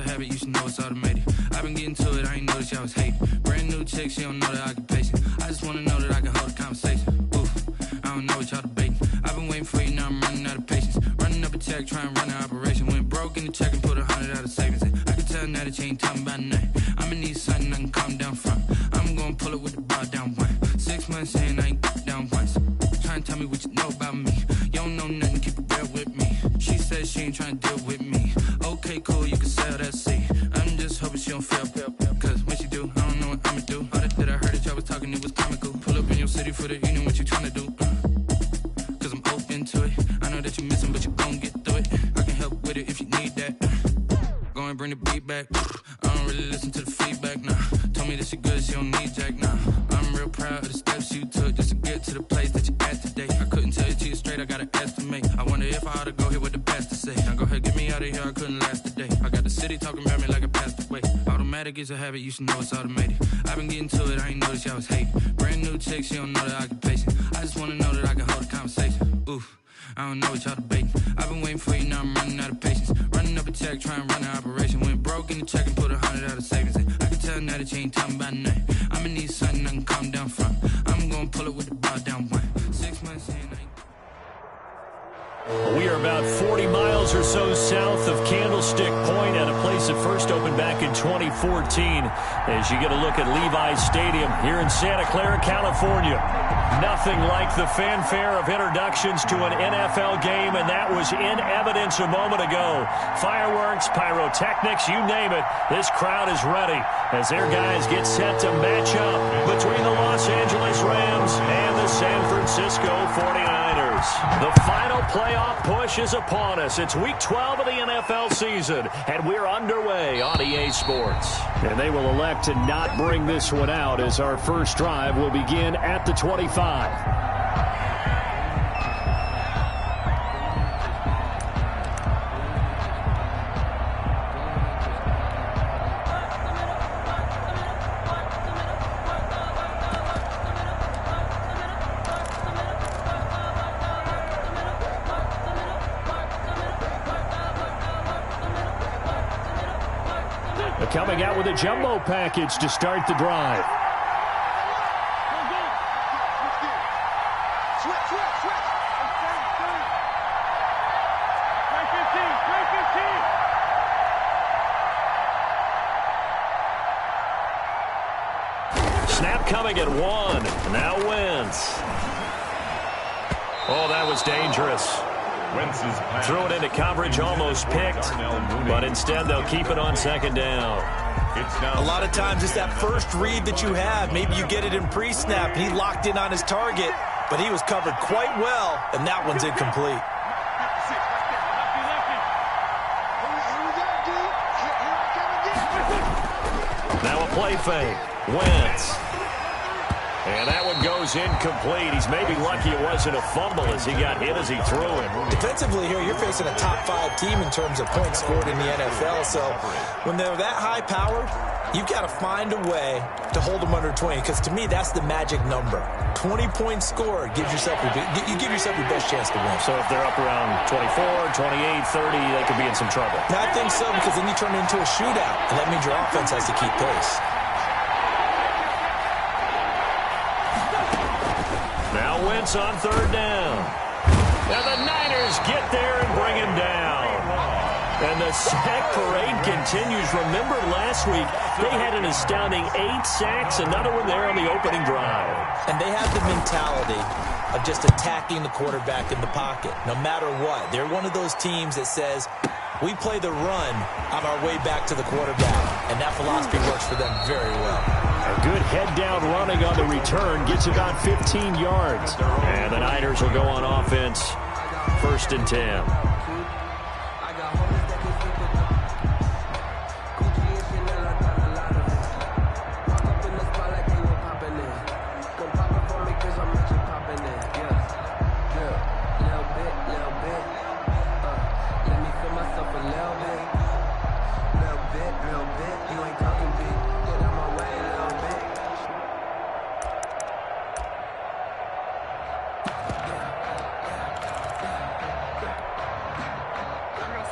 a habit, you should know it's automated. I've been getting to it, I ain't noticed y'all was hating. Brand new chick, she don't know that I can pace it. I just wanna know that I can hold a conversation. Oof, I don't know what y'all debating. I've been waiting for you, now I'm running out of patience. Running up a check, trying to run an operation. Went broke in the check and put 100 out of savings in. I can tell now that you ain't talking about nothing. I'ma need something I can calm down from. I'm gonna pull it with the bar down one. 6 months in, I ain't down once. Trying to tell me what you know about me. You don't know nothing, keep it real with me. She says she ain't trying to deal with me. Okay, cool, you can sell that seat. I'm just hoping she don't fail. Cause when she do, I don't know what I'ma do. All that I heard that y'all was talking, it was comical. Pull up in your city for the evening, what you trying to do? Cause I'm open to it. I know that you missing, but you gon' get through it. I can help with it if you need that. Go and bring the beat back. I don't really listen to the feedback, nah. Told me that she good, she don't need jack, nah. I'm real proud of the steps you took just to get to the place that you at today. I couldn't tell you to you straight, I gotta estimate. I wonder if I ought to go here with the best to say. Now go ahead, get me out of here, I couldn't last a day. I got the city talking about me like I passed away. Automatic is a habit, you should know it's automated. I've been getting to it, I ain't noticed y'all was hating. Brand new chick, she don't know that I can pace it. I just wanna know that I can hold a conversation. Oof, I don't know what y'all debating. I've been waiting for you, now I'm running out of patience. Running up a check, trying to run an operation. Went broke in the check and put 100 out of savings in. I can tell now that you ain't talking about nothing. I'ma need something I can calm down from. I'm gonna pull it with the bar down one. 6 months in, I ain't... We are about 40 miles or so south of Candlestick Point at a place that first opened back in 2014 as you get a look at Levi's Stadium here in Santa Clara, California. Nothing like the fanfare of introductions to an NFL game, and that was in evidence a moment ago. Fireworks, pyrotechnics, you name it. This crowd is ready as their guys get set to match up between the Los Angeles Rams and the San Francisco 49ers. The final playoff push is upon us. It's week 12 of the NFL season, and we're underway on EA Sports. And they will elect to not bring this one out as our first drive will begin at the 25. Coming out with a jumbo package to start the drive. Snap coming at one. Now Wentz. Oh, that was dangerous. Threw it into coverage, almost picked, but instead they'll keep it on second down. A lot of times it's that first read that you have. Maybe you get it in pre-snap, and he locked in on his target, but he was covered quite well, and that one's incomplete. Now a play fake. Wentz. And that one goes incomplete. He's maybe lucky it wasn't a fumble as he got hit as he threw it. Defensively here, you're facing a top-5 team in terms of points scored in the NFL. So when they're that high-powered, you've got to find a way to hold them under 20. Because to me, that's the magic number. 20 points scored gives yourself you give yourself your best chance to win. So if they're up around 24, 28, 30, they could be in some trouble. Now, I think so, because then you turn it into a shootout, and that means your offense has to keep pace. Now Wentz on third down. And the Niners get there and bring him down. And the sack parade continues. Remember last week, they had an astounding 8 sacks, another one there on the opening drive. And they have the mentality of just attacking the quarterback in the pocket, no matter what. They're one of those teams that says, we play the run on our way back to the quarterback. And that philosophy works for them very well. A good head-down running on the return gets about 15 yards. And the Niners will go on offense, 1st and 10.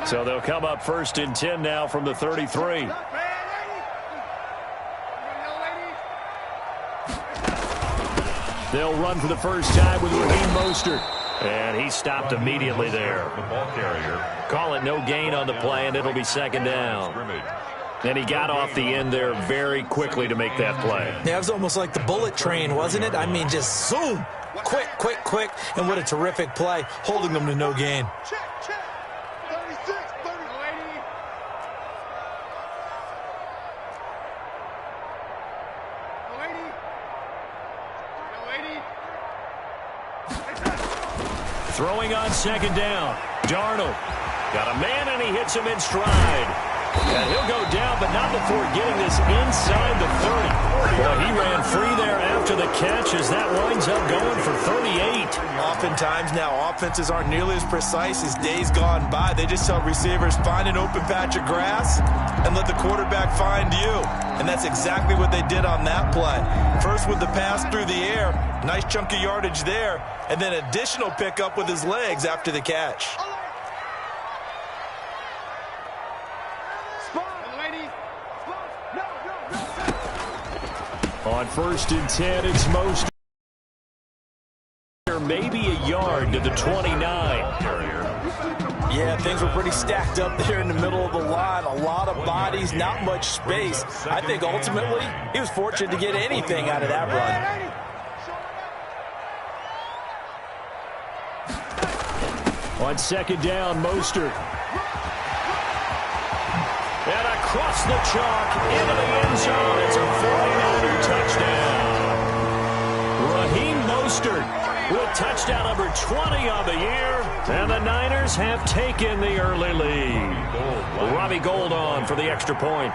So they'll come up 1st and 10 now from the 33. They'll run for the first time with Raheem Mostert. And he stopped immediately there. The ball carrier. Call it no gain on the play, and it'll be 2nd down. And he got off the end there very quickly to make that play. Yeah, it was almost like the bullet train, wasn't it? I mean, just zoom. Quick, quick, quick. And what a terrific play, holding them to no gain. Check. 36, 30. Throwing on 2nd down. Darnold got a man, and he hits him in stride. And he'll go down, but not before getting this inside the 30. Well, he ran free there after the catch as that winds up going for 38. Oftentimes now, offenses aren't nearly as precise as days gone by. They just tell receivers, find an open patch of grass and let the quarterback find you. And that's exactly what they did on that play. First with the pass through the air, nice chunk of yardage there, and then additional pickup with his legs after the catch. On 1st and 10, it's Mostert. Maybe a yard to the 29. Yeah, things were pretty stacked up there in the middle of the line. A lot of bodies, not much space. I think ultimately he was fortunate to get anything out of that run. On 2nd down, Mostert. And across the chalk into the end zone. It's a 49er touchdown. Raheem Mostert with touchdown number 20 on the year. And the Niners have taken the early lead. Robbie Gould on for the extra point.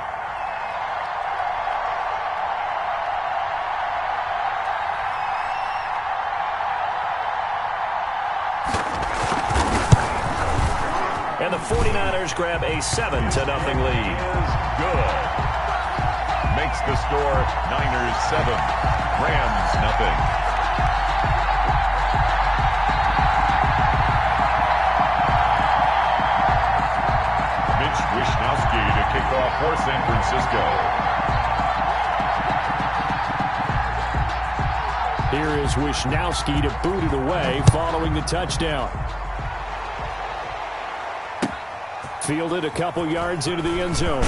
And the 49ers grab a 7-0 lead. Good. Makes the score Niners 7, Rams nothing. Mitch Wishnowsky to kick off for San Francisco. Here is Wishnowsky to boot it away following the touchdown. Fielded a couple yards into the end zone.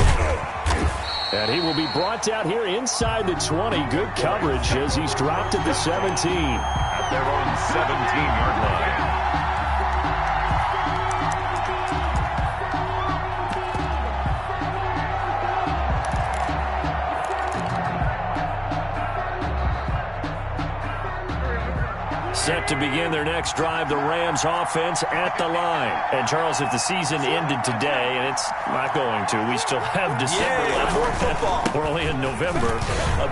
And he will be brought down here inside the 20. Good coverage as he's dropped at the 17. At their own 17-yard line. Set to begin their next drive, the Rams offense at the line. And, Charles, if the season ended today, and it's not going to, we still have December left. More football. We're only in November.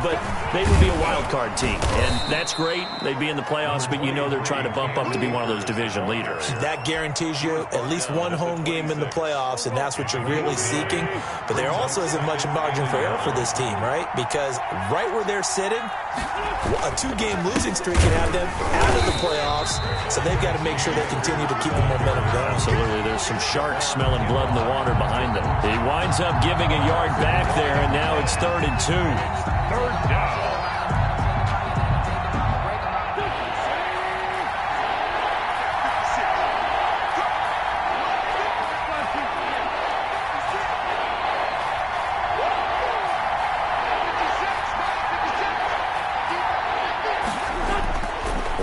But they would be a wild card team. And that's great. They'd be in the playoffs, but you know they're trying to bump up to be one of those division leaders. That guarantees you at least one home game in the playoffs, and that's what you're really seeking. But there also isn't much margin for error for this team, right? Because right where they're sitting, a 2-game losing streak can have them out of the playoffs, so they've got to make sure they continue to keep the momentum going. Absolutely. There's some sharks smelling blood in the water behind them. He winds up giving a yard back there, and now it's 3rd and 2. 3rd down.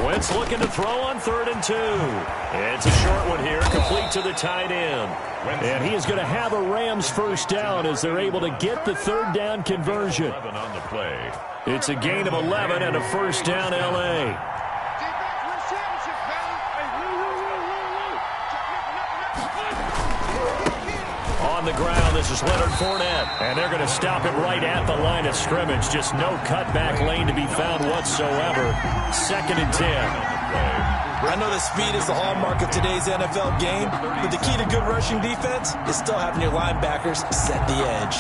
Wentz looking to throw on 3rd and 2. It's a short one here, complete to the tight end. And he is going to have a Rams first down as they're able to get the 3rd down conversion. 11 on the play. It's a gain of 11 and a first down, L.A. On the ground, this is Leonard Fournette. And they're going to stop him right at the line of scrimmage. Just no cutback lane to be found whatsoever. 2nd and 10. I know that speed is the hallmark of today's NFL game, but the key to good rushing defense is still having your linebackers set the edge.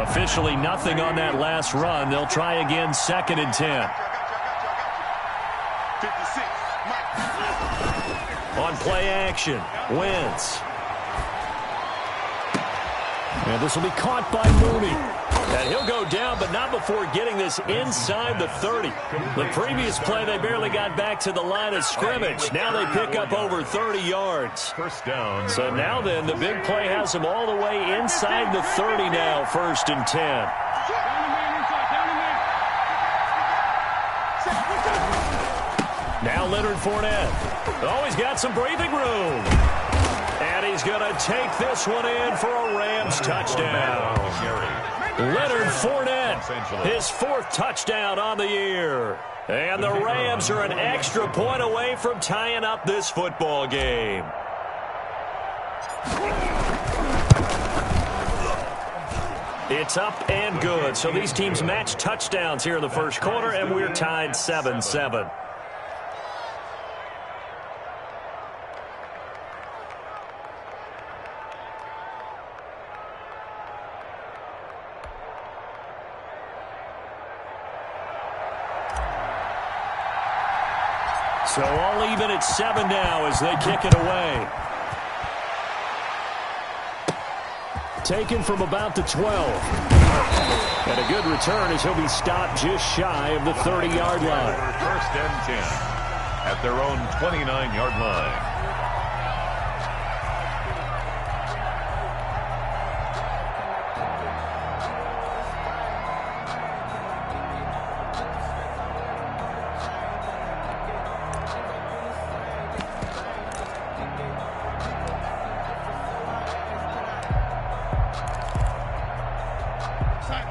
Officially nothing on that last run. They'll try again, 2nd and 10. On play action, Wentz. And this will be caught by Mooney. And he'll go down, but not before getting this inside the 30. The previous play, they barely got back to the line of scrimmage. Now they pick up over 30 yards. First down. So now then, the big play has them all the way inside the 30 now, 1st and 10. Now Leonard Fournette. Oh, he's got some breathing room. And he's going to take this one in for a Rams touchdown. Leonard Fournette, his 4th touchdown on the year. And the Rams are an extra point away from tying up this football game. It's up and good. So these teams match touchdowns here in the first quarter, and we're tied 7-7. So all even at 7 now as they kick it away. Taken from about the 12. And a good return as he'll be stopped just shy of the 30-yard line. 1st and 10 at their own 29-yard line.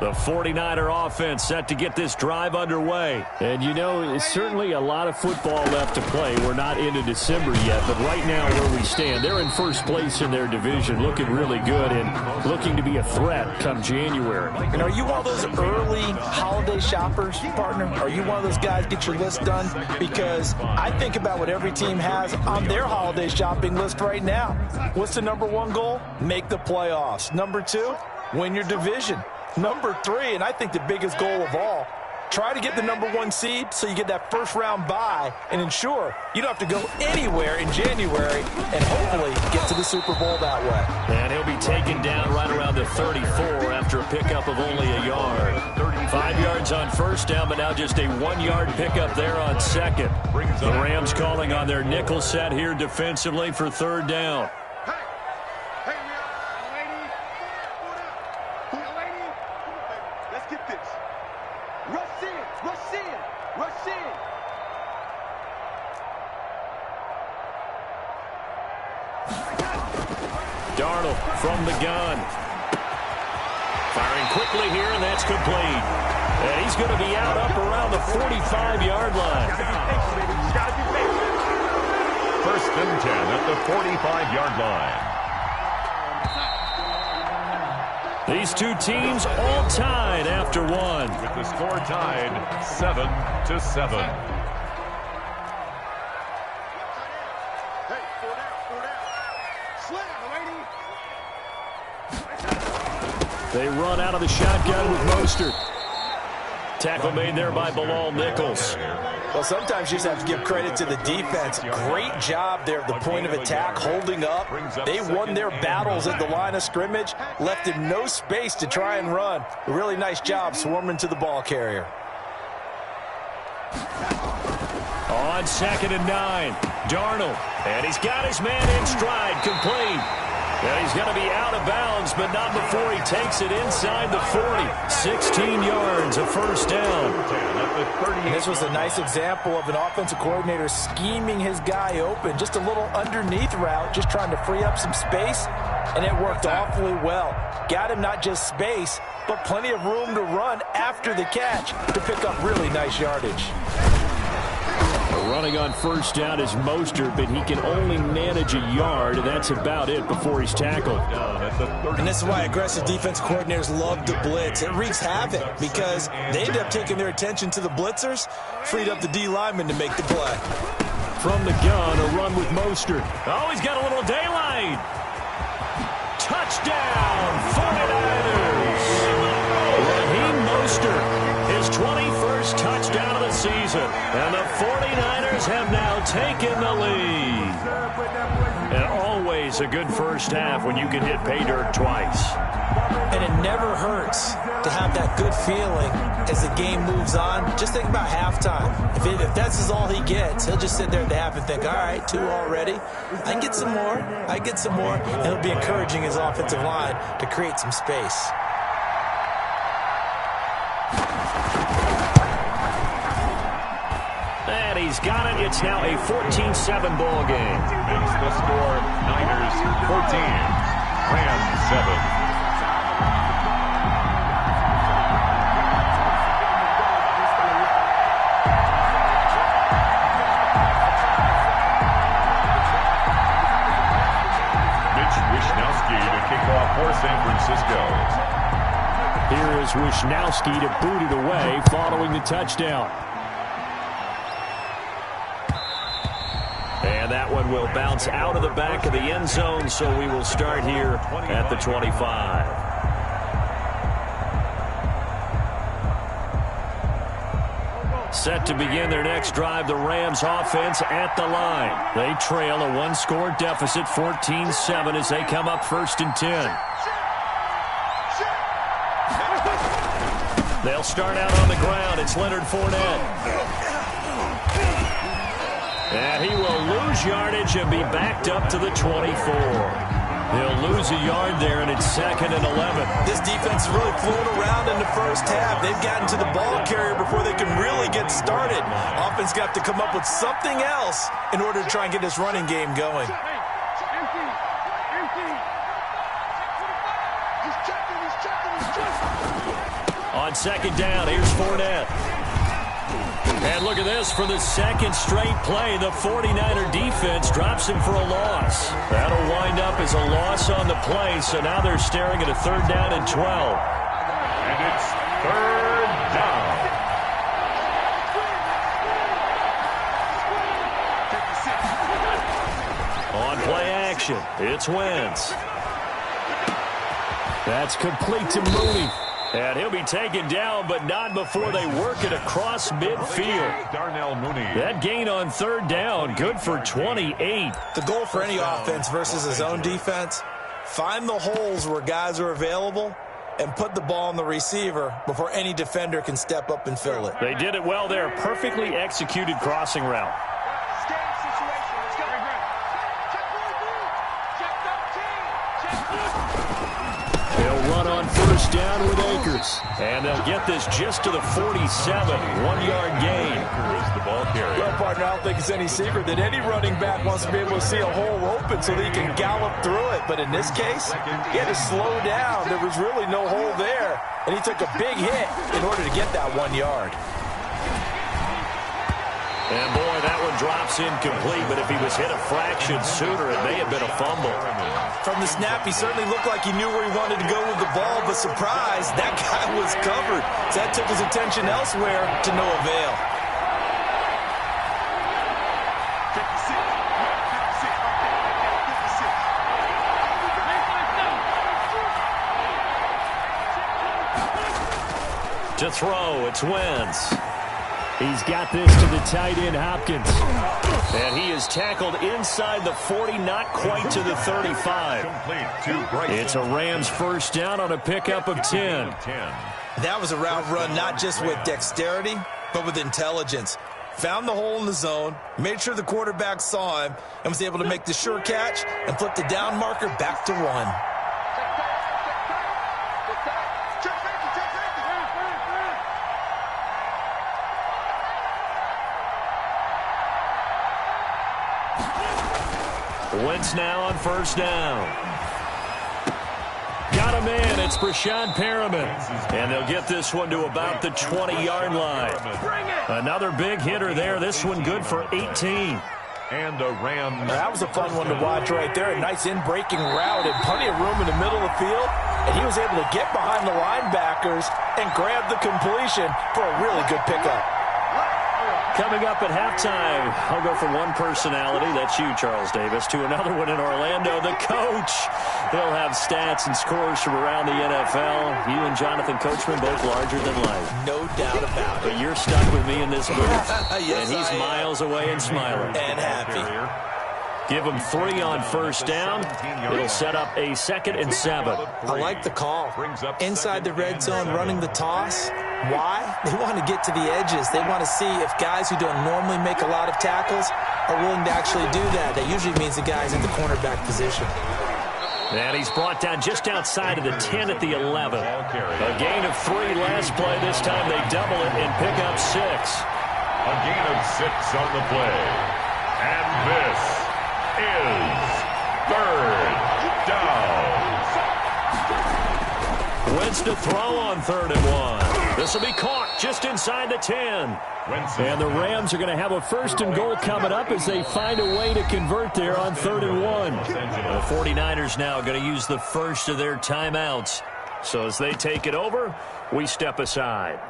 The 49er offense set to get this drive underway. And, you know, it's certainly a lot of football left to play. We're not into December yet, but right now where we stand, they're in first place in their division, looking really good and looking to be a threat come January. And are you one of those early holiday shoppers, partner? Are you one of those guys get your list done? Because I think about what every team has on their holiday shopping list right now. What's the number 1 goal? Make the playoffs. Number 2, win your division. Number 3, and I think the biggest goal of all, try to get the number 1 seed so you get that first-round bye and ensure you don't have to go anywhere in January and hopefully get to the Super Bowl that way. And he'll be taken down right around the 34 after a pickup of only a yard. 5 yards on first down, but now just a 1-yard pickup there on 2nd. The Rams calling on their nickel set here defensively for 3rd down. Darnold from the gun. Firing quickly here, and that's complete. And he's going to be out up around the 45-yard line. 1st and 10 at the 45-yard line. These two teams all tied after 1. With the score tied 7-7. They run out of the shotgun with Mostert. Tackle made there by Bilal Nichols. Well, sometimes you just have to give credit to the defense. Great job there at the point of attack, holding up. They won their battles at the line of scrimmage, left him no space to try and run. A really nice job swarming to the ball carrier. On 2nd and 9, Darnold. And he's got his man in stride, complete. And he's going to be out of bounds, but not before he takes it inside the 40. 16 yards, a first down. And this was a nice example of an offensive coordinator scheming his guy open. Just a little underneath route, just trying to free up some space, and it worked awfully well. Got him not just space, but plenty of room to run after the catch to pick up really nice yardage. Running on first down is Mostert, but he can only manage a yard, and that's about it before he's tackled. And this is why aggressive defense coordinators love to blitz. It wreaks havoc because they end up taking their attention to the blitzers, freed up the D lineman to make the play. From the gun, a run with Mostert. Oh, he's got a little daylight. Touchdown, 49ers. Raheem Mostert, his 21st touchdown of the season. And the 49ers have now taken the lead. And always a good first half when you can hit pay dirt twice. And it never hurts to have that good feeling as the game moves on. Just think about halftime. If that's all he gets, he'll just sit there at the half and think, all right, 2 already. I can get some more. I get some more. And he'll be encouraging his offensive line to create some space. And he's got it. It's now a 14-7 ball game. Makes the score Niners 14, Rams 7. For San Francisco. Here is Wisnowski to boot it away following the touchdown. And that one will bounce out of the back of the end zone, so we will start here at the 25. Set to begin their next drive, the Rams offense at the line. They trail a 1-score deficit, 14-7, as they come up 1st and 10. They'll start out on the ground. It's Leonard Fournette. And he will lose yardage and be backed up to the 24. He'll lose a yard there, and it's 2nd and 11. This defense has really flown around in the first half. They've gotten to the ball carrier before they can really get started. Offense got to come up with something else in order to try and get this running game going. On 2nd down, here's Fournette. And look at this. For the second straight play, the 49er defense drops him for a loss. That'll wind up as a loss on the play, so now they're staring at a 3rd down and 12. And it's 3rd down. On play action, it's Wentz. That's complete to Mooney. And he'll be taken down, but not before they work it across midfield. Darnell Mooney. That gain on 3rd down, good for 28. The goal for any offense versus his own defense, find the holes where guys are available and put the ball on the receiver before any defender can step up and fill it. They did it well there. Perfectly executed crossing route. They'll run on 1st down with Akers. And they'll get this just to the 47. 1-yard gain. Akers, the ball carrier. Well, partner, I don't think it's any secret that any running back wants to be able to see a hole open so that he can gallop through it. But in this case, he had to slow down. There was really no hole there. And he took a big hit in order to get that 1 yard. And boy, that one drops incomplete, but if he was hit a fraction sooner, it may have been a fumble. From the snap, he certainly looked like he knew where he wanted to go with the ball, but surprise, that guy was covered. So that took his attention elsewhere to no avail. To throw, it's Wentz. He's got this to the tight end, Hopkins. And he is tackled inside the 40, not quite to the 35. It's a Rams 1st down on a pickup of 10. That was a route run not just with dexterity, but with intelligence. Found the hole in the zone, made sure the quarterback saw him, and was able to make the sure catch and flip the down marker back to 1. Wentz now on 1st down. Got him in. It's Brashad Perriman. And they'll get this one to about the 20-yard line. Another big hitter there. This one good for 18. And the Rams. That was a fun one to watch right there. A nice in-breaking route and plenty of room in the middle of the field. And he was able to get behind the linebackers and grab the completion for a really good pickup. Coming up at halftime, I'll go from one personality, that's you, Charles Davis, to another one in Orlando. The coach He'll have stats and scores from around the NFL. You and Jonathan Coachman both larger than life. No doubt about it. But you're stuck with me in this booth. Yes, and he's miles away and smiling. And happy. Give him 3 on first down. It'll set up a 2nd and 7. I like the call. Inside the red zone, running the toss. Why? They want to get to the edges. They want to see if guys who don't normally make a lot of tackles are willing to actually do that. That usually means the guy's in the cornerback position. And he's brought down just outside of the 10 at the 11. A gain of 3 last play. This time they double it and pick up 6. A gain of 6 on the play. And this is 3rd down. Wentz to throw on 3rd and 1. This will be caught just inside the 10. And the Rams are going to have a 1st and goal coming up as they find a way to convert there on 3rd and 1. The 49ers now going to use the first of their timeouts. So as they take it over, we step aside.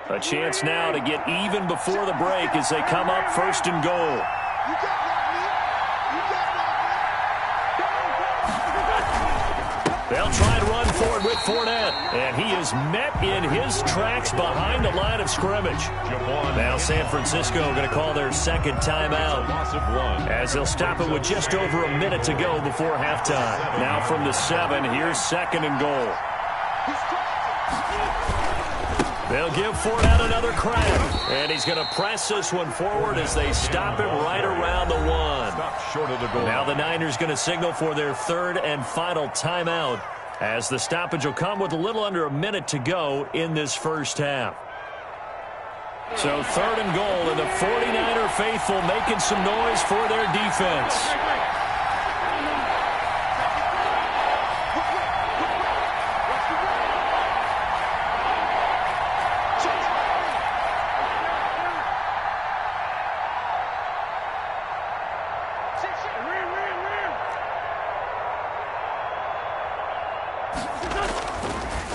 A chance now to get even before the break as they come up 1st and goal. They'll try and run forward with Fournette. And he is met in his tracks behind the line of scrimmage. Now San Francisco going to call their 2nd timeout as they'll stop it with just over a minute to go before halftime. Now from the 7, here's 2nd and goal. They'll give Fournette another crack. And he's going to press this one forward as they stop him right around the 1. Now the Niners going to signal for their 3rd and final timeout as the stoppage will come with a little under a minute to go in this first half. So 3rd and goal, and the 49er faithful making some noise for their defense.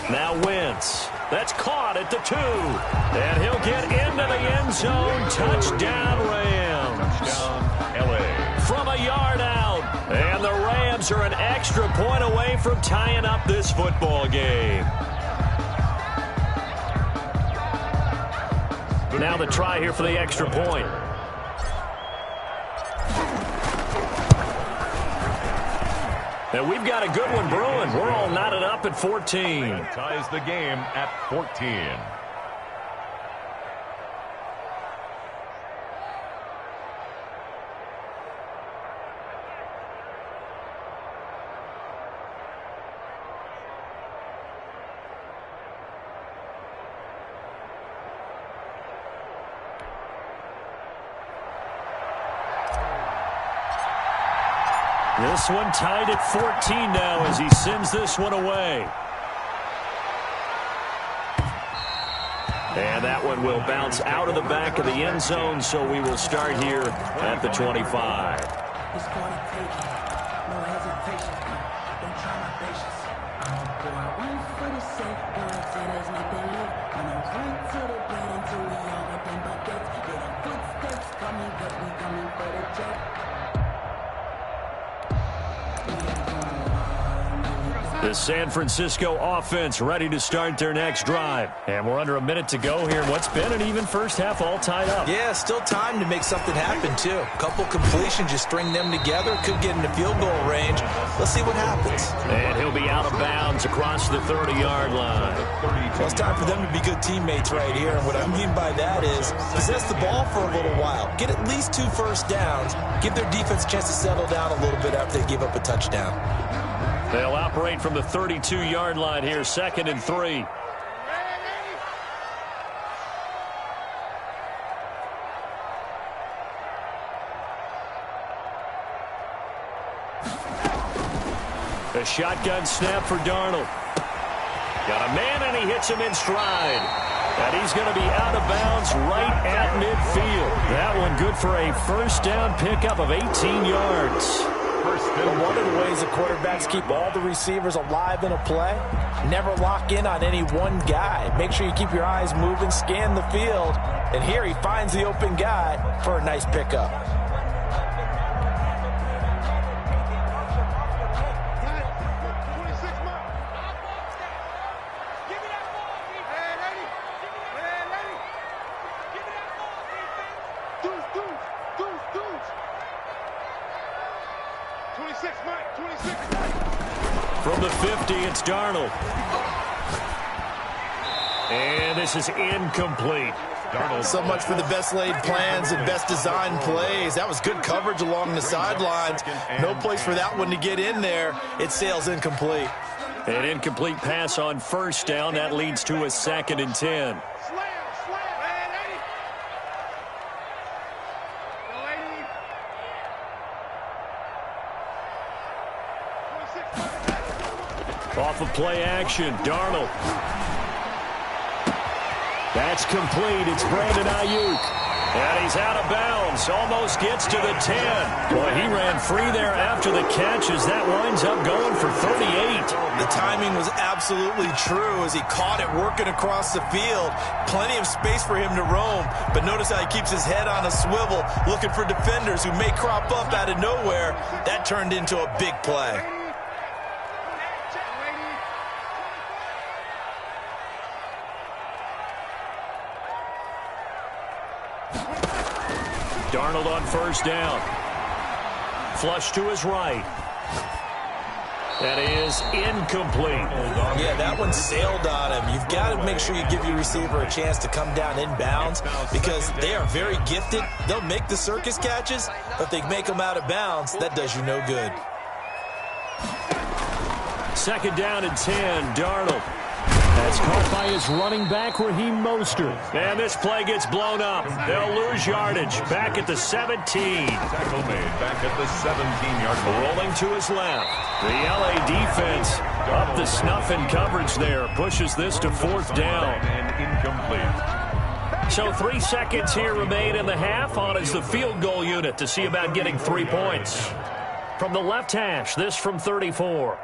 Now Wentz. That's caught at the 2. And he'll get into the end zone. Touchdown, Rams. Touchdown, LA. From a yard out. And the Rams are an extra point away from tying up this football game. Now the try here for the extra point. And we've got a good one brewing. We're all knotted up at 14. Ties the game at 14. This one tied at 14 now as he sends this one away. And that one will bounce out of the back of the end zone, so we will start here at the 25. The San Francisco offense ready to start their next drive. And we're under a minute to go here. What's been an even first half all tied up. Yeah, still time to make something happen, too. A couple completions, just string them together. Could get into field goal range. Let's see what happens. And he'll be out of bounds across the 30-yard line. Well, it's time for them to be good teammates right here. And what I mean by that is possess the ball for a little while. Get at least 2 first downs. Give their defense a chance to settle down a little bit after they give up a touchdown. They'll operate from the 32-yard line here, 2nd and 3. A shotgun snap for Darnold. Got a man, and he hits him in stride. And he's going to be out of bounds right at midfield. That one good for a first down pickup of 18 yards. One of the ways the quarterbacks keep all the receivers alive in a play, never lock in on any one guy. Make sure you keep your eyes moving, scan the field, and here he finds the open guy for a nice pickup. 26, Mike. 26, Mike. From the 50, it's Darnold. And this is incomplete. So much for the best laid plans and best designed plays. That was good coverage along the sidelines. No place for that one to get in there. It sails incomplete. An incomplete pass on first down. That leads to a 2nd and 10. Off of play action, Darnold. That's complete. It's Brandon Ayuk. And he's out of bounds. Almost gets to the 10. Boy, he ran free there after the catch as that winds up going for 38. The timing was absolutely true as he caught it working across the field. Plenty of space for him to roam. But notice how he keeps his head on a swivel looking for defenders who may crop up out of nowhere. That turned into a big play. Darnold on first down. Flush to his right. That is incomplete. Yeah, that one sailed on him. You've got to make sure you give your receiver a chance to come down inbounds because they are very gifted. They'll make the circus catches, but if they make them out of bounds, that does you no good. 2nd down and 10, Darnold. That's caught by his running back, Raheem Mostert. And this play gets blown up. They'll lose yardage. Back at the 17. Tackle made back at the 17-yard line. Rolling to his left. The LA defense up the snuff in coverage there. Pushes this to 4th down. And incomplete. So 3 seconds here remain in the half. On is the field goal unit to see about getting 3 points. From the left hash, this from 34.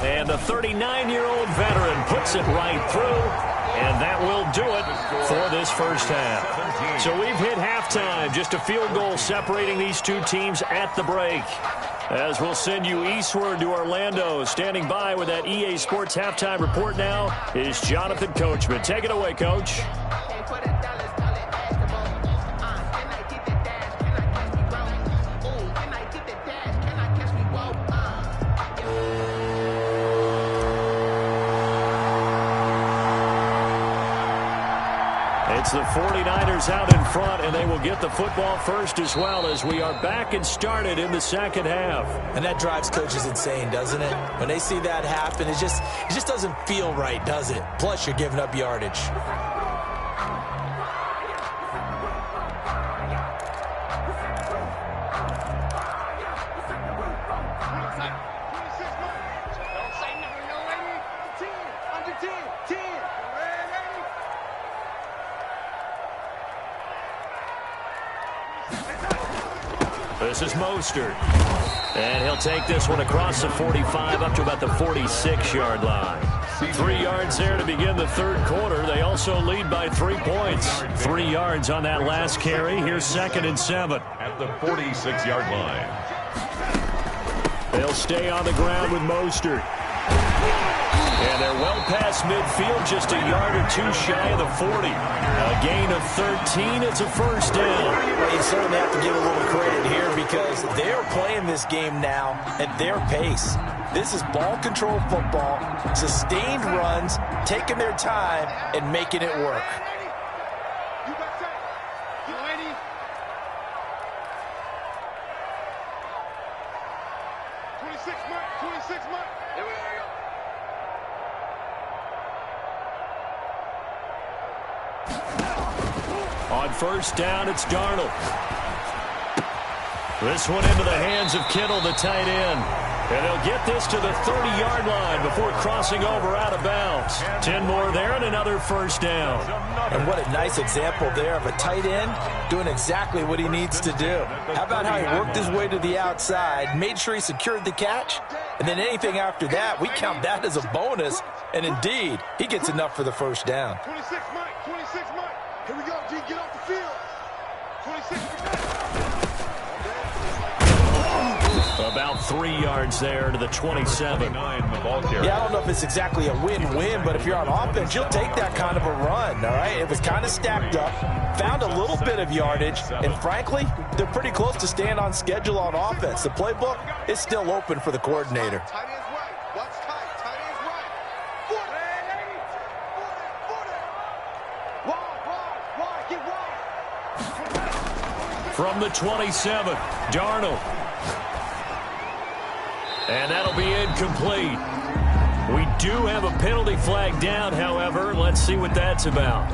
And the 39-year-old veteran puts it right through, and that will do it for this first half. So we've hit halftime, just a field goal separating these two teams at the break. As we'll send you eastward to Orlando, standing by with that EA Sports halftime report now is Jonathan Coachman. Take it away, Coach. It's the 49ers out in front, and they will get the football first as well as we are back and started in the second half. And that drives coaches insane, doesn't it? When they see that happen, it just doesn't feel right, does it? Plus, you're giving up yardage. This is Mostert. And he'll take this one across the 45 up to about the 46-yard line. 3 yards there to begin the third quarter. They also lead by 3 points. 3 yards on that last carry. Here's 2nd and 7. At the 46-yard line. They'll stay on the ground with Mostert. And they're well past midfield, just a yard or two shy of the 40. A gain of 13. It's a first down. Well, you certainly have to give a little credit here because they're playing this game now at their pace. This is ball control football, sustained runs, taking their time, and making it work. On first down, it's Darnold. This one into the hands of Kittle, the tight end. And they'll get this to the 30-yard line before crossing over out of bounds. 10 more there and another first down. And what a nice example there of a tight end doing exactly what he needs to do. How about how he worked his way to the outside, made sure he secured the catch, and then anything after that, we count that as a bonus. And indeed, he gets enough for the first down. 26, Mike. 26, Mike. Here we go, G. Get off the field. 26. About 3 yards there to the 27. Yeah, I don't know if it's exactly a win-win, but if you're on offense, you'll take that kind of a run, all right? It was kind of stacked up, found a little bit of yardage, and frankly, they're pretty close to staying on schedule on offense. The playbook is still open for the coordinator. Tight end's right. Watch tight. Tight end's right. 40. 40. Wide. Get wide. From the 27, Darnold. And that'll be incomplete. We do have a penalty flag down, however. Let's see what that's about.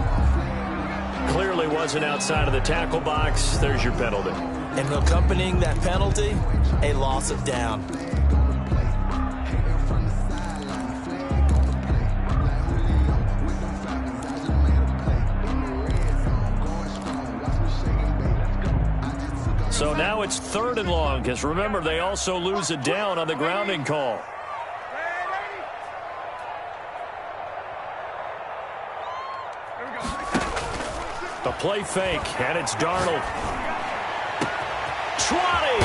Clearly wasn't outside of the tackle box. There's your penalty. And accompanying that penalty, a loss of down. So now it's 3rd and long, because remember, they also lose a down on the grounding call. A play fake, and it's Darnold. Trotty!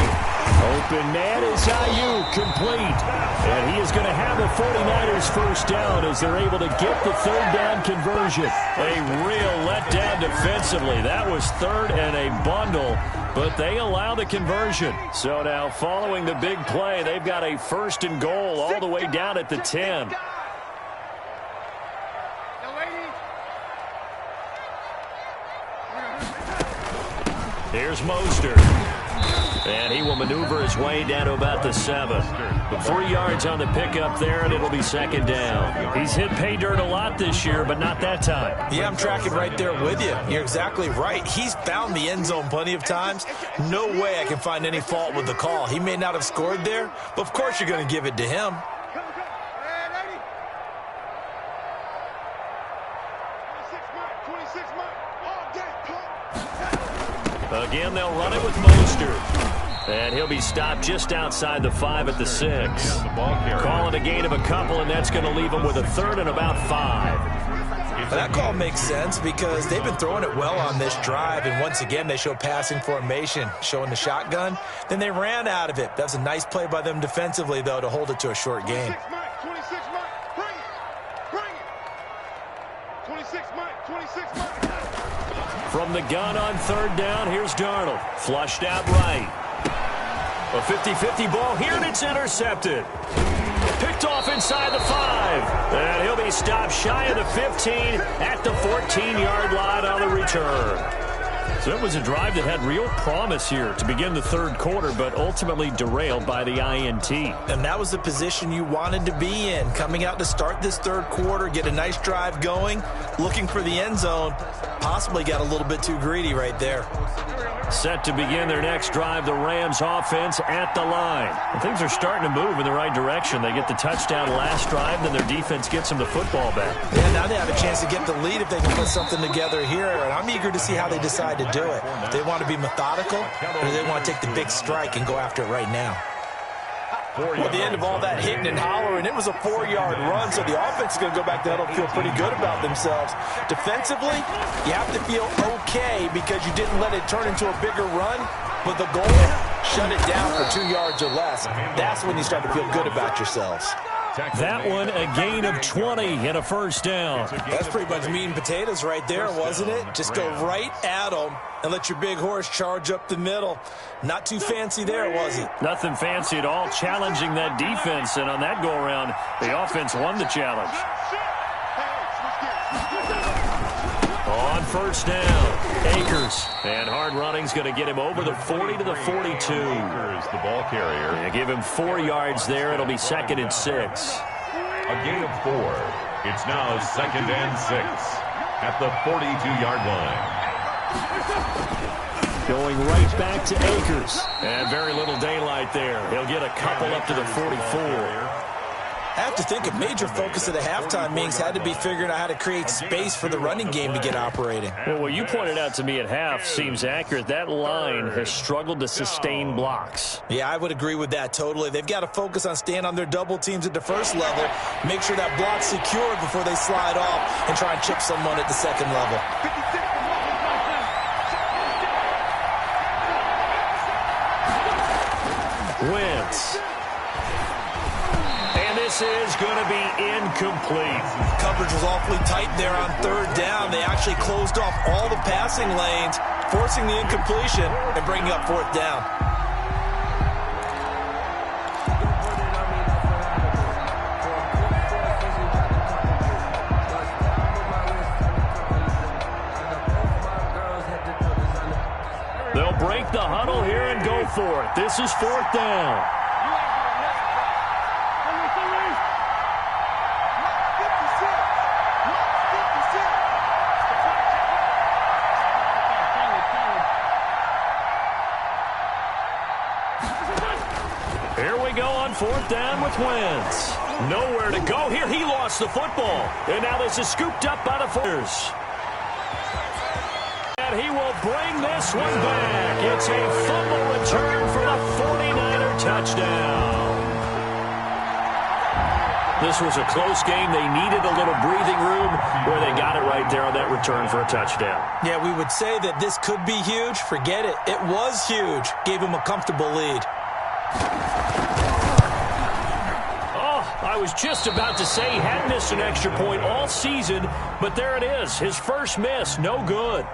Open man is Ayuk, complete. And he is going to have the 49ers first down as they're able to get the 3rd down conversion. A real letdown defensively. That was 3rd and a bundle, but they allow the conversion. So now following the big play, they've got a 1st and goal all the way down at the 10. Here's Mostert. And he will maneuver his way down to about the 7. 3 yards on the pickup there, and it'll be 2nd down. He's hit pay dirt a lot this year, but not that time. Yeah, I'm tracking right there with you. You're exactly right. He's found the end zone plenty of times. No way I can find any fault with the call. He may not have scored there, but of course you're going to give it to him. Again, they'll run it with Mostert. And he'll be stopped just outside the 5 at the 6. Calling a gain of a couple, and that's going to leave him with a 3rd and about 5. That call makes sense because they've been throwing it well on this drive, and once again they show passing formation, showing the shotgun. Then they ran out of it. That was a nice play by them defensively, though, to hold it to a short game. 26 Mike. Bring it. Bring it. 26 Mike. 26 Mike. From the gun on 3rd down, here's Darnold. Flushed out right. A 50-50 ball here, and it's intercepted. Picked off inside the 5. And he'll be stopped shy of the 15 at the 14-yard line on the return. So it was a drive that had real promise here to begin the 3rd quarter, but ultimately derailed by the INT. And that was the position you wanted to be in. Coming out to start this 3rd quarter, get a nice drive going, looking for the end zone. Possibly got a little bit too greedy right there. Set to begin their next drive, the Rams offense at the line. And things are starting to move in the right direction. They get the touchdown last drive, then their defense gets them the football back. Yeah, now they have a chance to get the lead if they can put something together here. And I'm eager to see how they decide to do it. Do they want to be methodical, or do they want to take the big strike and go after it right now? Well, at the end of all that hitting and hollering, it was a 4-yard run, so the offense is going to go back there and feel pretty good about themselves. Defensively, you have to feel okay because you didn't let it turn into a bigger run, but the goal, shut it down for 2 yards or less. That's when you start to feel good about yourselves. That one, a gain of 20 and a 1st down. That's pretty much meat and potatoes right there, wasn't it? Just go right at them and let your big horse charge up the middle. Not too fancy there, was it? Nothing fancy at all, challenging that defense, and on that go-around, the offense won the challenge. On 1st down, Akers. And hard running's going to get him over the 40 to the 42. Akers, the ball carrier. And give him 4 yards there. It'll be 2nd and 6. A gain of 4. It's now 2nd and 6 at the 42-yard line. Going right back to Akers. And very little daylight there. He'll get a couple up to the 44. I have to think a major focus of the halftime meetings had to be figuring out how to create space for the running game to get operating. Well, what you pointed out to me at half seems accurate. That line has struggled to sustain blocks. Yeah, I would agree with that totally. They've got to focus on staying on their double teams at the first level, make sure that block's secured before they slide off and try and chip someone at the second level. Wentz This is going to be incomplete. Coverage was awfully tight there on third down. They actually closed off all the passing lanes, forcing the incompletion and bringing up fourth down. They'll break the huddle here and go for it. This is fourth down. Here we go on fourth down with Wentz. Nowhere to go here. He lost the football. And now this is scooped up by the Force. And he will bring this one back. It's a fumble return for the 49er touchdown. This was a close game. They needed a little breathing room where they got it right there on that return for a touchdown. Yeah, we would say that this could be huge. Forget it. It was huge. Gave him a comfortable lead. I was just about to say he hadn't missed an extra point all season, but there it is. His first miss, no good.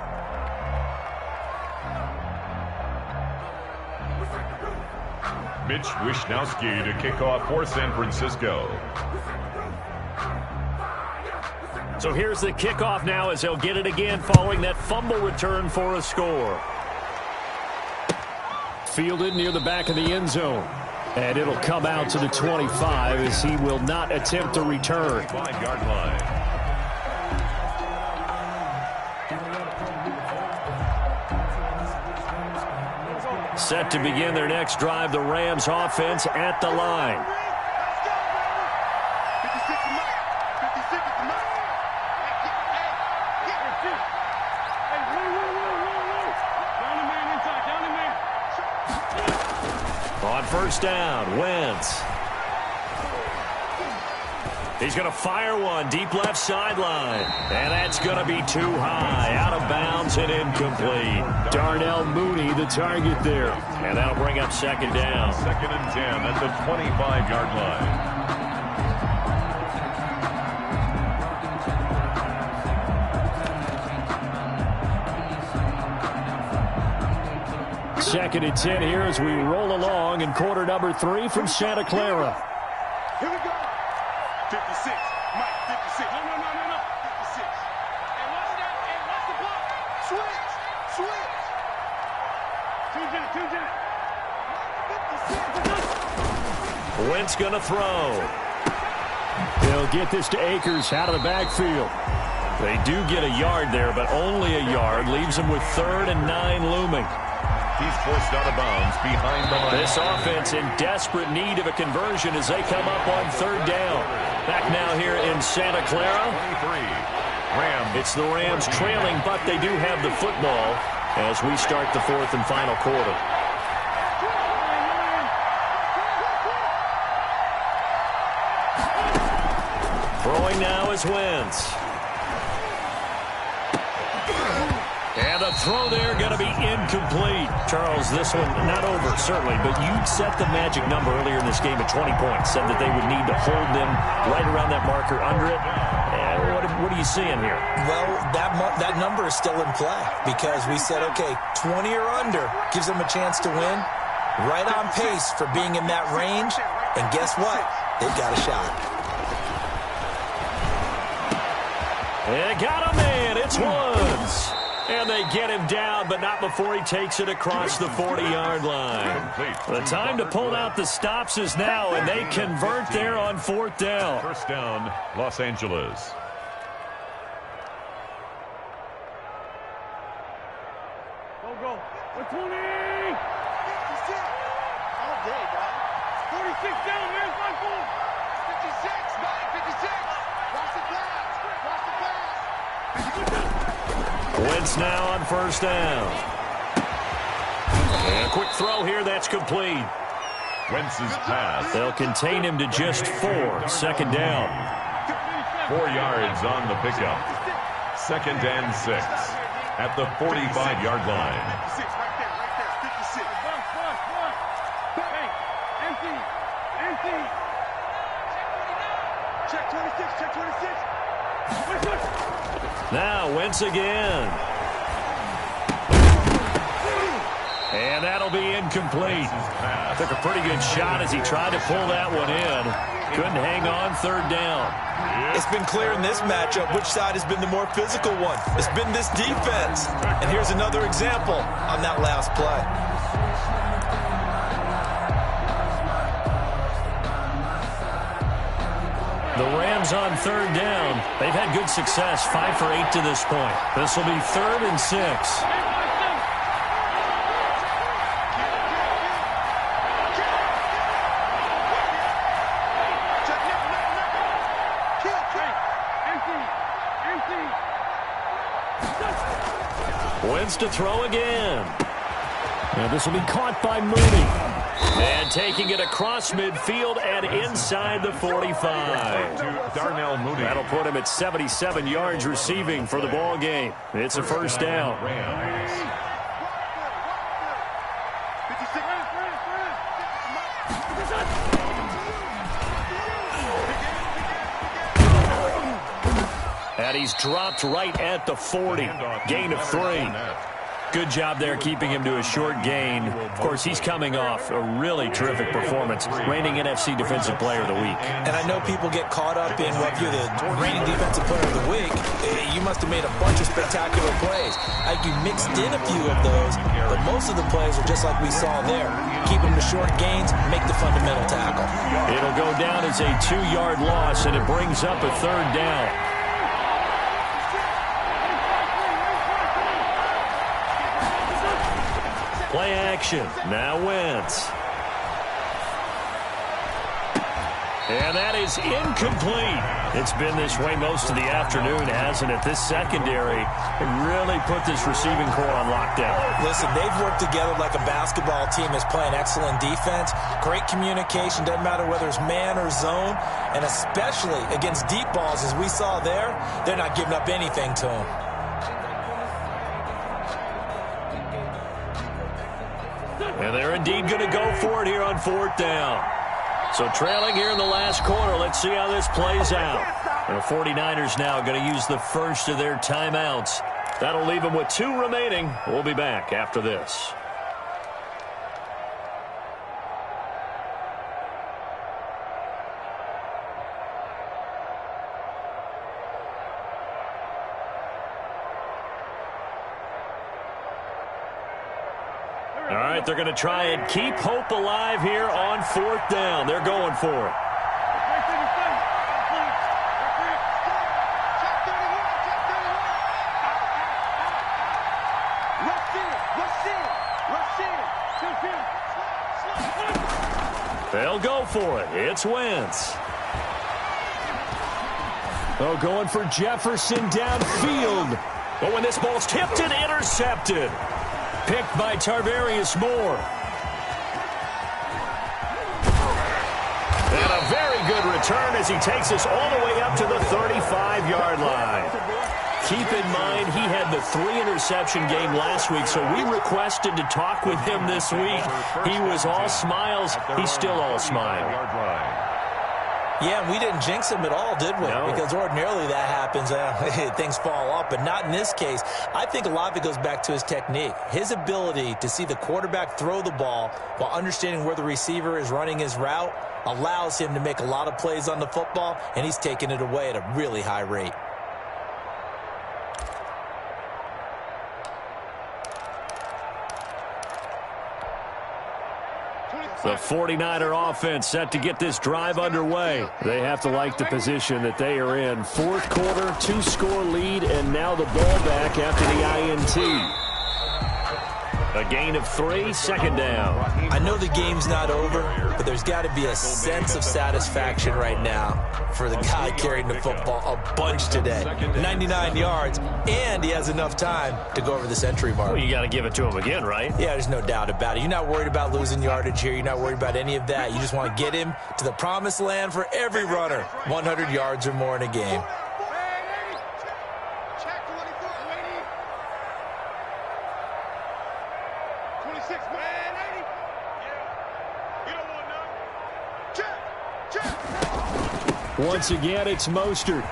Mitch Wishnowsky to kick off for San Francisco. So here's the kickoff now as they'll get it again following that fumble return for a score. Fielded near the back of the end zone. And it'll come out to the 25 as he will not attempt to return. 5-yard line. Set to begin their next drive, the Rams offense at the line. On first down, Wentz. He's going to fire one deep left sideline. And that's going to be too high, out of bounds and incomplete. Darnell Mooney, the target there. And that'll bring up second down. Second and 10 at the 25-yard line. Second and 10 here as we roll along in quarter number 3 from Santa Clara. Here we go. 56. Mike, 56. No. 56. And watch that. And watch the block. Switch. 56. Wentz going to throw. They'll get this to Akers out of the backfield. They do get a yard there, but only a yard. Leaves them with 3rd and 9 looming. He's forced out of bounds behind the line. This offense in desperate need of a conversion as they come up on 3rd down. Back now here in Santa Clara. 23. Rams. It's the Rams trailing, but they do have the football as we start the 4th and final quarter. Throwing now is Wentz. And a throw there going to be incomplete. Charles, this one not over, certainly, but you set the magic number earlier in this game at 20 points. Said that they would need to hold them right around that marker under it. And what are you seeing here? Well, that number is still in play because we said, okay, 20 or under gives them a chance to win. Right on pace for being in that range. And guess what? They've got a shot. They got a man. It's Woods. And they get him down, but not before he takes it across the 40-yard line. The time to pull out the stops is now, and they convert there on 4th down. First down, Los Angeles. Go. 20. 56. All day, dog. 46 down, man. 56. 56. Watch the glass. Wentz now on first down. And a quick throw here, that's complete. Wentz's pass. They'll contain him to just 4. 2nd down. 4 yards on the pickup. 2nd and 6 at the 45-yard line. 56 right there. 56. Hey, empty. Now Wentz again. And that'll be incomplete. Took a pretty good shot as he tried to pull that one in. Couldn't hang on third down. It's been clear in this matchup which side has been the more physical one. It's been this defense. And here's another example on that last play. The Rams on third down. They've had good success, 5 for 8 to this point. This will be 3rd and 6. Wentz to throw again. And this will be caught by Mooney. And taking it across midfield and inside the 45. Darnell Mooney. That'll put him at 77 yards receiving for the ball game. It's a first down. And he's dropped right at the 40. Gain of 3. Good job there keeping him to a short gain. Of course, he's coming off a really terrific performance. Reigning NFC Defensive Player of the Week. And I know people get caught up in what you're the reigning Defensive Player of the Week. You must have made a bunch of spectacular plays. You mixed in a few of those, but most of the plays are just like we saw there. Keep them to short gains, make the fundamental tackle. It'll go down as a 2-yard loss, and it brings up a third down. Play action. Now Wentz. And that is incomplete. It's been this way most of the afternoon, hasn't it? This secondary really put this receiving core on lockdown. Listen, they've worked together like a basketball team is playing excellent defense. Great communication. Doesn't matter whether it's man or zone. And especially against deep balls, as we saw there, they're not giving up anything to them. And they're indeed going to go for it here on 4th down. So trailing here in the last quarter. Let's see how this plays out. And the 49ers now going to use the first of their timeouts. That'll leave them with 2 remaining. We'll be back after this. All right, they're going to try and keep hope alive here on 4th down. They're going for it. They'll go for it. It's Wentz. Oh, going for Jefferson downfield. But when this ball's tipped and intercepted. Picked by Tarvarius Moore. And a very good return as he takes us all the way up to the 35-yard line. Keep in mind, he had the 3-interception game last week, so we requested to talk with him this week. He was all smiles. He's still all smile. Yeah, we didn't jinx him at all, did we? No. Because ordinarily that happens. Things fall off, but not in this case. I think a lot of it goes back to his technique. His ability to see the quarterback throw the ball while understanding where the receiver is running his route allows him to make a lot of plays on the football, and he's taking it away at a really high rate. The 49er offense set to get this drive underway. They have to like the position that they are in. 4th quarter, 2-score lead, and now the ball back after the INT. A gain of 3, 2nd down. I know the game's not over, but there's got to be a sense of satisfaction right now for the guy carrying the football a bunch today. 99 yards, and he has enough time to go over the century mark. Well, you got to give it to him again, right? Yeah, there's no doubt about it. You're not worried about losing yardage here. You're not worried about any of that. You just want to get him to the promised land for every runner. 100 yards or more in a game. Once again, it's Mostert.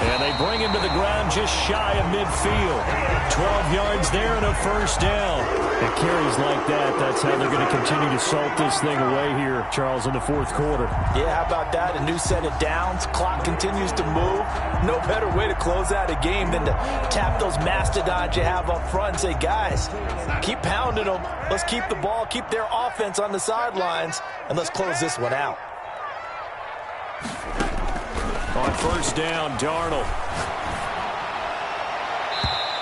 And they bring him to the ground just shy of midfield. 12 yards there and a first down. It carries like that. That's how they're going to continue to salt this thing away here, Charles, in the fourth quarter. Yeah, how about that? A new set of downs. Clock continues to move. No better way to close out a game than to tap those mastodons you have up front and say, guys, keep pounding them. Let's keep the ball, keep their offense on the sidelines, and let's close this one out. On first down, Darnold.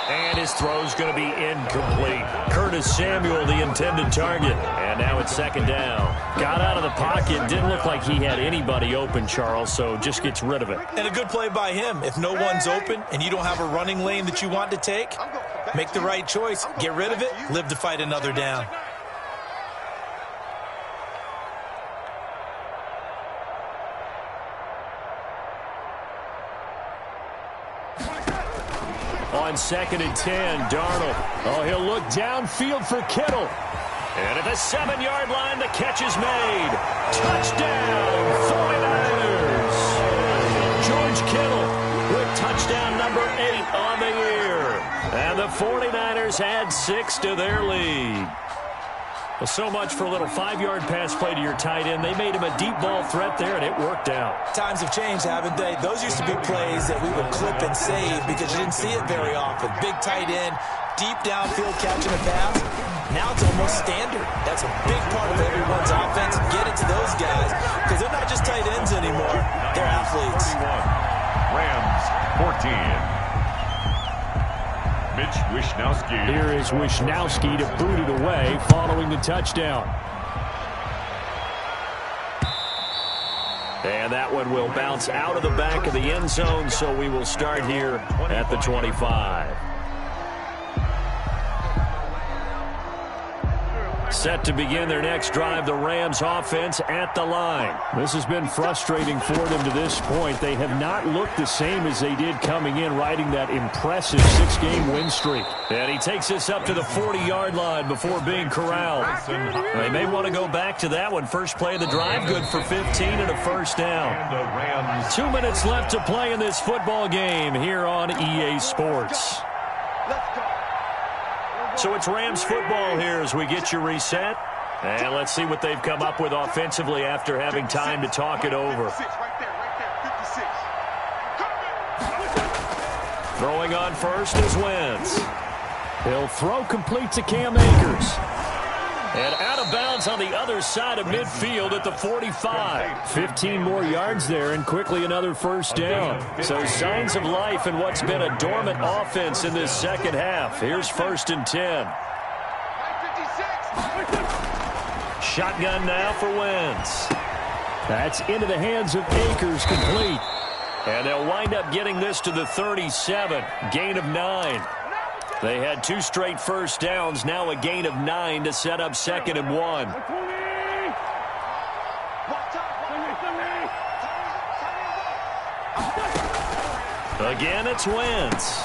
And his throw's going to be incomplete. Curtis Samuel, the intended target. And now it's second down. Got out of the pocket. Didn't look like he had anybody open, Charles, so just gets rid of it. And a good play by him. If no one's open and you don't have a running lane that you want to take, make the right choice. Get rid of it. Live to fight another down. On second and 10, Darnold. Oh, he'll look downfield for Kittle. And at the 7-yard line, the catch is made. Touchdown, 49ers. George Kittle with touchdown number 8 on the year. And the 49ers add 6 to their lead. Well, so much for a little 5-yard pass play to your tight end. They made him a deep ball threat there, and it worked out. Times have changed, haven't they? Those used to be plays that we would clip and save because you didn't see it very often. Big tight end, deep downfield catching a pass. Now it's almost standard. That's a big part of everyone's offense. Get it to those guys because they're not just tight ends anymore. They're athletes. 31. Rams 14. Mitch Wishnowsky. Here is Wishnowsky to boot it away following the touchdown. And that one will bounce out of the back of the end zone, so we will start here at the 25. Set to begin their next drive, the Rams offense at the line. This has been frustrating for them to this point. They have not looked the same as they did coming in, riding that impressive 6-game win streak. And he takes this up to the 40-yard line before being corralled. They may want to go back to that one. First play of the drive, good for 15 and a first down. 2 minutes left to play in this football game here on EA Sports. So it's Rams football here as we get you reset. And let's see what they've come up with offensively after having time to talk it over. Throwing on first is Wentz. He'll throw complete to Cam Akers. And out of bounds on the other side of midfield at the 45. 15 more yards there and quickly another first down. So signs of life in what's been a dormant offense in this second half. Here's first and 10. Shotgun now for Wentz. That's into the hands of Akers, complete. And they'll wind up getting this to the 37. Gain of 9. They had 2 straight first downs, now a gain of 9 to set up second and 1. Again, it's Wentz.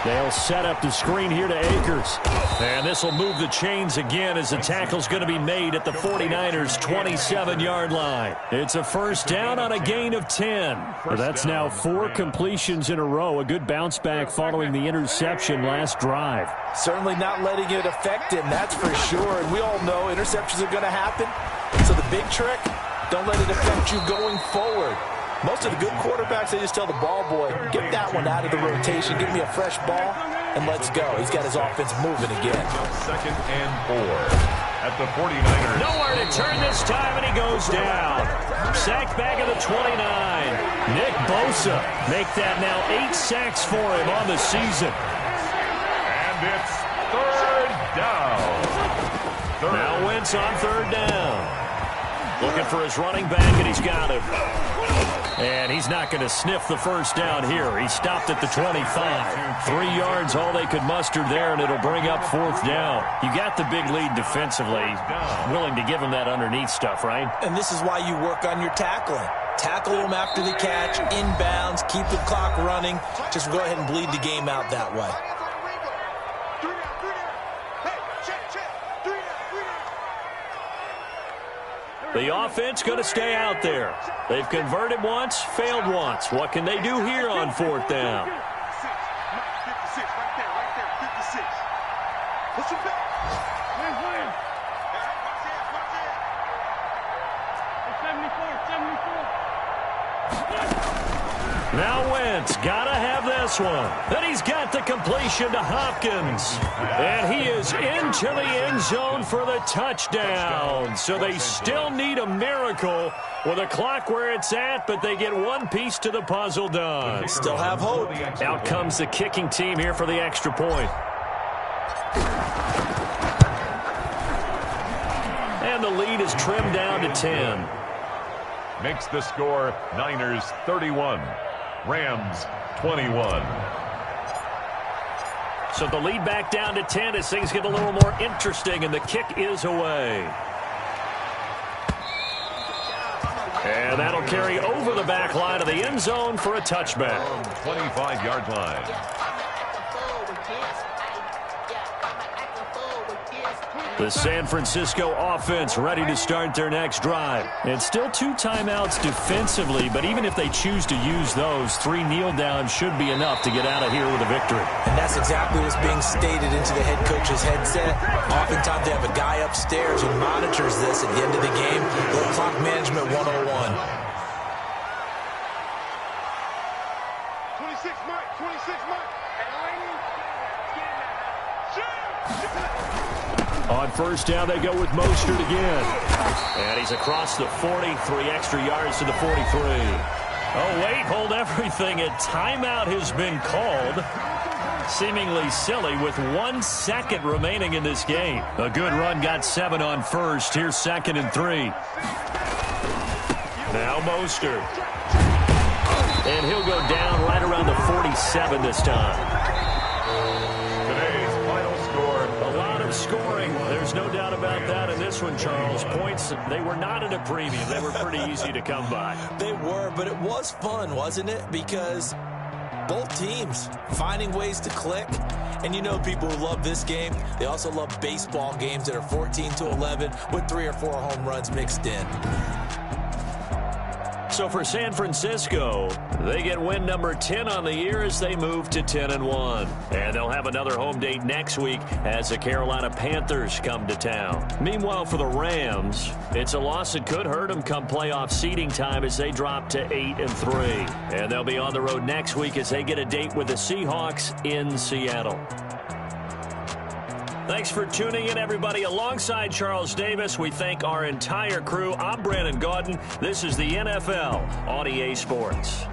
They'll set up the screen here to Akers. And this will move the chains again as the tackle's going to be made at the 49ers' 27-yard line. It's a first down on a gain of 10. But that's now 4 completions in a row. A good bounce back following the interception last drive. Certainly not letting it affect him, that's for sure. And we all know interceptions are going to happen. So the big trick, don't let it affect you going forward. Most of the good quarterbacks, they just tell the ball boy, get that one out of the rotation, give me a fresh ball, and let's go. He's got his offense moving again. Second and 4 at the 49ers. Nowhere to turn this time, and he goes down. Sacked back at the 29. Nick Bosa make that now 8 sacks for him on the season. And it's third down. Now Wentz on third down. Looking for his running back, and he's got him. And he's not going to sniff the first down here. He stopped at the 25. 3 yards, all they could muster there, and it'll bring up fourth down. You got the big lead defensively. Willing to give him that underneath stuff, right? And this is why you work on your tackling. Tackle them after the catch, inbounds, keep the clock running. Just go ahead and bleed the game out that way. The offense going to stay out there. They've converted once, failed once. What can they do here on 4th down? 56, right there, 56. Push him back. Win. Watch it. 74. Now Wentz got to have this one. Then he's got the completion to Hopkins. And he is into the end zone for the touchdown. So they still need a miracle with a clock where it's at, but they get one piece to the puzzle done. Still have hope. Out comes the kicking team here for the extra point. And the lead is trimmed down to 10. Makes the score Niners 31. Rams 21. So the lead back down to 10 as things get a little more interesting, and the kick is away. And that'll carry over the back line of the end zone for a touchback. 25-yard line. The San Francisco offense ready to start their next drive. And still 2 timeouts defensively, but even if they choose to use those, 3 kneel downs should be enough to get out of here with a victory. And that's exactly what's being stated into the head coach's headset. Oftentimes they have a guy upstairs who monitors this at the end of the game. Little clock management 101. 26, Mike. On 1st down, they go with Mostert again. And he's across the 40, 3 extra yards to the 43. Oh, wait, hold everything. A timeout has been called. Seemingly silly with 1 second remaining in this game. A good run got 7 on 1st. Here's 2nd and 3. Now Mostert. And he'll go down right around the 47 this time. Scoring. There's no doubt about that in this one, Charles. Points, they were not at a premium. They were pretty easy to come by. They were, but it was fun, wasn't it? Because both teams finding ways to click. And you know people who love this game, they also love baseball games that are 14-11 with 3 or 4 home runs mixed in. So for San Francisco, they get win number 10 on the year as they move to 10-1. And they'll have another home date next week as the Carolina Panthers come to town. Meanwhile, for the Rams, it's a loss that could hurt them come playoff seeding time as they drop to 8-3. And they'll be on the road next week as they get a date with the Seahawks in Seattle. Thanks for tuning in, everybody. Alongside Charles Davis, we thank our entire crew. I'm Brandon Gaudin. This is the NFL on EA Sports.